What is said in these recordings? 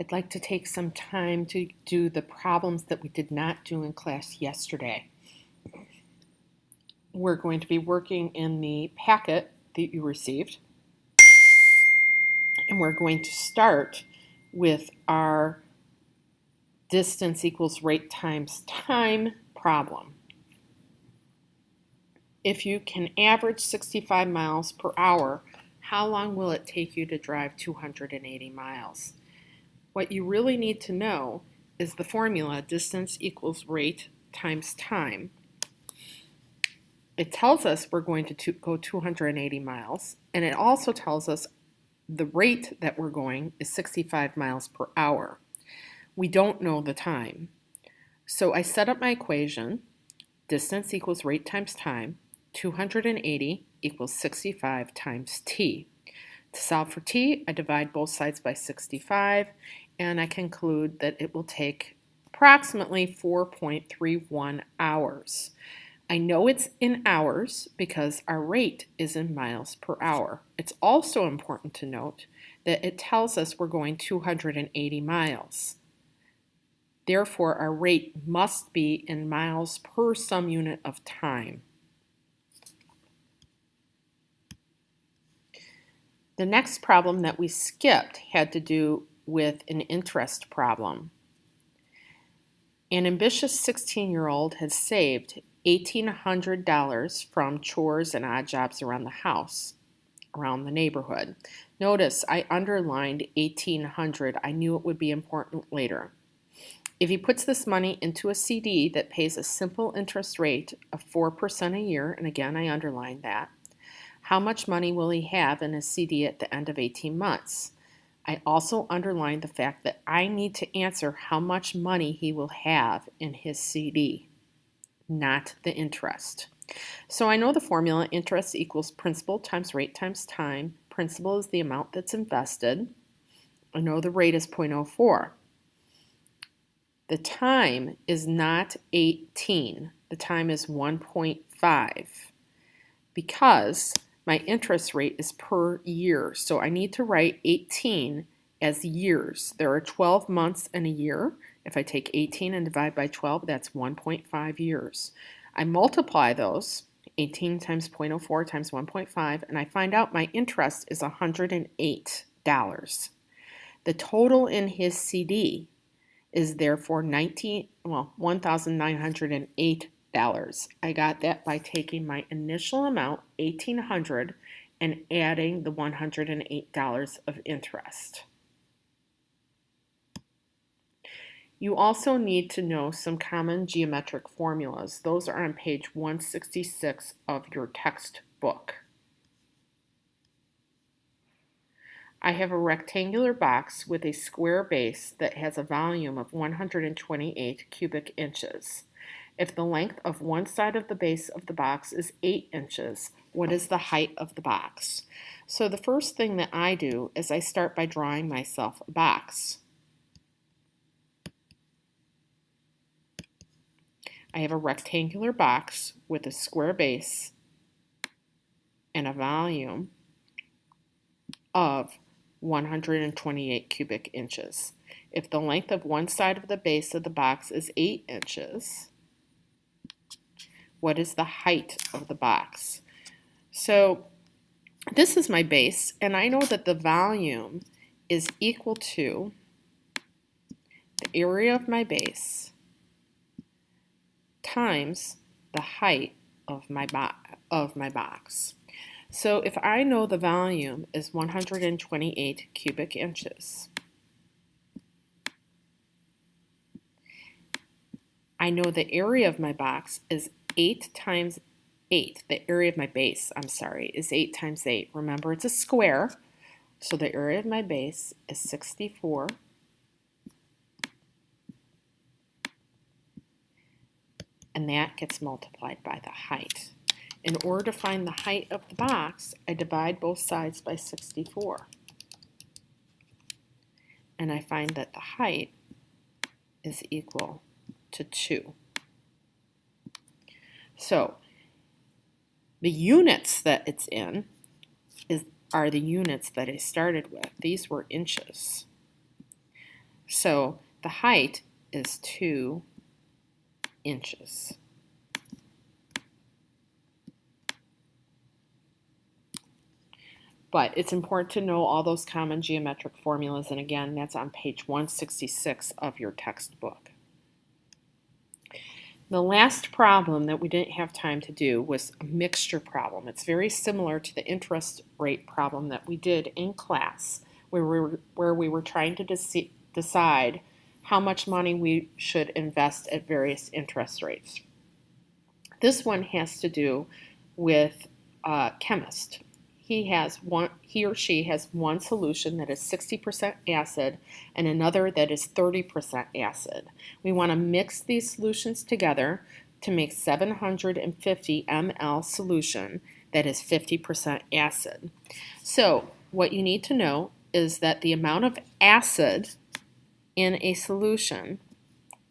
I'd like to take some time to do the problems that we did not do in class yesterday. We're going to be working in the packet that you received, and we're going to start with our distance equals rate times time problem. If you can average 65 miles per hour, how long will it take you to drive 280 miles? What you really need to know is the formula distance equals rate times time. It tells us we're going to go 280 miles, and it also tells us the rate that we're going is 65 miles per hour. We don't know the time. So I set up my equation, distance equals rate times time, 280 equals 65 times t. To solve for t, I divide both sides by 65, and I conclude that it will take approximately 4.31 hours. I know it's in hours because our rate is in miles per hour. It's also important to note that it tells us we're going 280 miles. Therefore, our rate must be in miles per some unit of time. The next problem that we skipped had to do with an interest problem. An ambitious 16-year-old has saved $1,800 from chores and odd jobs around the house, around the neighborhood. Notice I underlined 1,800. I knew it would be important later. If he puts this money into a CD that pays a simple interest rate of 4% a year, and again I underlined that, how much money will he have in his CD at the end of 18 months? I also underlined the fact that I need to answer how much money he will have in his CD, not the interest. So I know the formula, interest equals principal times rate times time. Principal is the amount that's invested. I know the rate is 0.04. The time is not 18. The time is 1.5 because my interest rate is per year. So I need to write 18 as years. There are 12 months in a year. If I take 18 and divide by 12, that's 1.5 years. I multiply those, 18 times 0.04 times 1.5, and I find out my interest is $108. The total in his CD is therefore $1,908. I got that by taking my initial amount, $1,800, and adding the $108 of interest. You also need to know some common geometric formulas. Those are on page 166 of your textbook. I have a rectangular box with a square base that has a volume of 128 cubic inches. If the length of one side of the base of the box is 8 inches, what is the height of the box? So the first thing that I do is I start by drawing myself a box. I have a rectangular box with a square base and a volume of 128 cubic inches. If the length of one side of the base of the box is 8 inches, what is the height of the box? So this is my base, and I know that the volume is equal to the area of my base times the height of my box. So if I know the volume is 128 cubic inches, I know the area of my box is 8 times 8. The area of my base, is 8 times 8. Remember, it's a square, so the area of my base is 64. And that gets multiplied by the height. In order to find the height of the box, I divide both sides by 64. And I find that the height is equal to 2. So the units that it's in are the units that I started with. These were inches. So the height is 2 inches. But it's important to know all those common geometric formulas, and again, that's on page 166 of your textbook. The last problem that we didn't have time to do was a mixture problem. It's very similar to the interest rate problem that we did in class, where we were trying to decide how much money we should invest at various interest rates. This one has to do with a chemist. He or she has one solution that is 60% acid and another that is 30% acid. We want to mix these solutions together to make 750 ml solution that is 50% acid. So what you need to know is that the amount of acid in a solution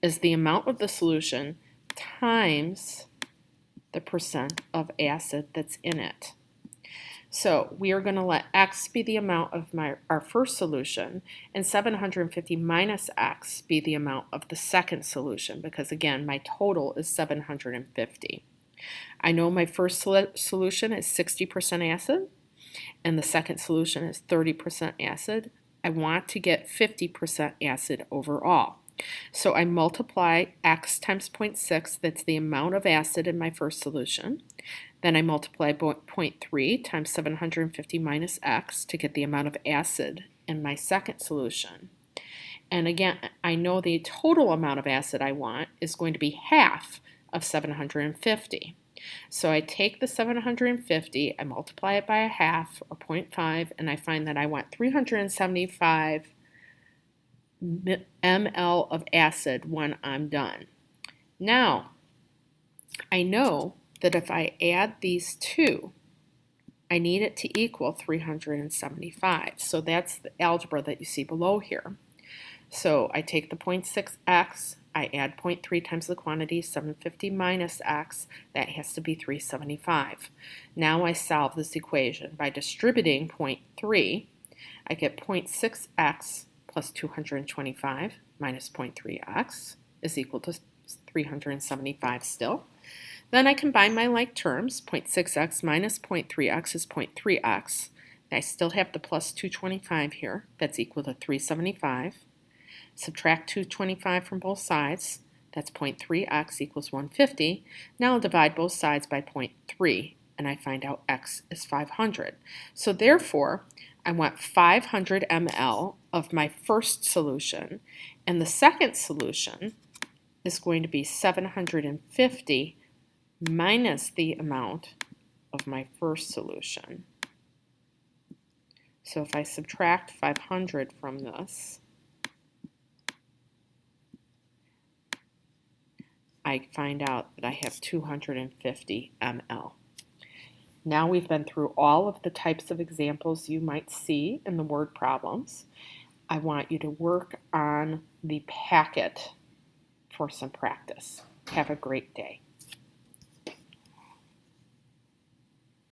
is the amount of the solution times the percent of acid that's in it. So we are going to let x be the amount of our first solution and 750 minus x be the amount of the second solution, because again, my total is 750. I know my first solution is 60% acid and the second solution is 30% acid. I want to get 50% acid overall. So I multiply x times 0.6, that's the amount of acid in my first solution. Then I multiply 0.3 times 750 minus x to get the amount of acid in my second solution. And again, I know the total amount of acid I want is going to be half of 750. So I take the 750, I multiply it by a half, or 0.5, and I find that I want 375 ml of acid when I'm done. Now, I know that if I add these two, I need it to equal 375. So that's the algebra that you see below here. So I take the 0.6x, I add 0.3 times the quantity, 750 minus x, that has to be 375. Now I solve this equation. By distributing 0.3, I get 0.6x plus 225 minus 0.3x is equal to 375 still. Then I combine my like terms. 0.6x minus 0.3x is 0.3x. I still have the plus 225 here. That's equal to 375. Subtract 225 from both sides. That's 0.3x equals 150. Now I'll divide both sides by 0.3, and I find out x is 500. So therefore, I want 500 ml of my first solution, and the second solution is going to be 750 minus the amount of my first solution. So if I subtract 500 from this, I find out that I have 250 ml. Now we've been through all of the types of examples you might see in the word problems. I want you to work on the packet for some practice. Have a great day.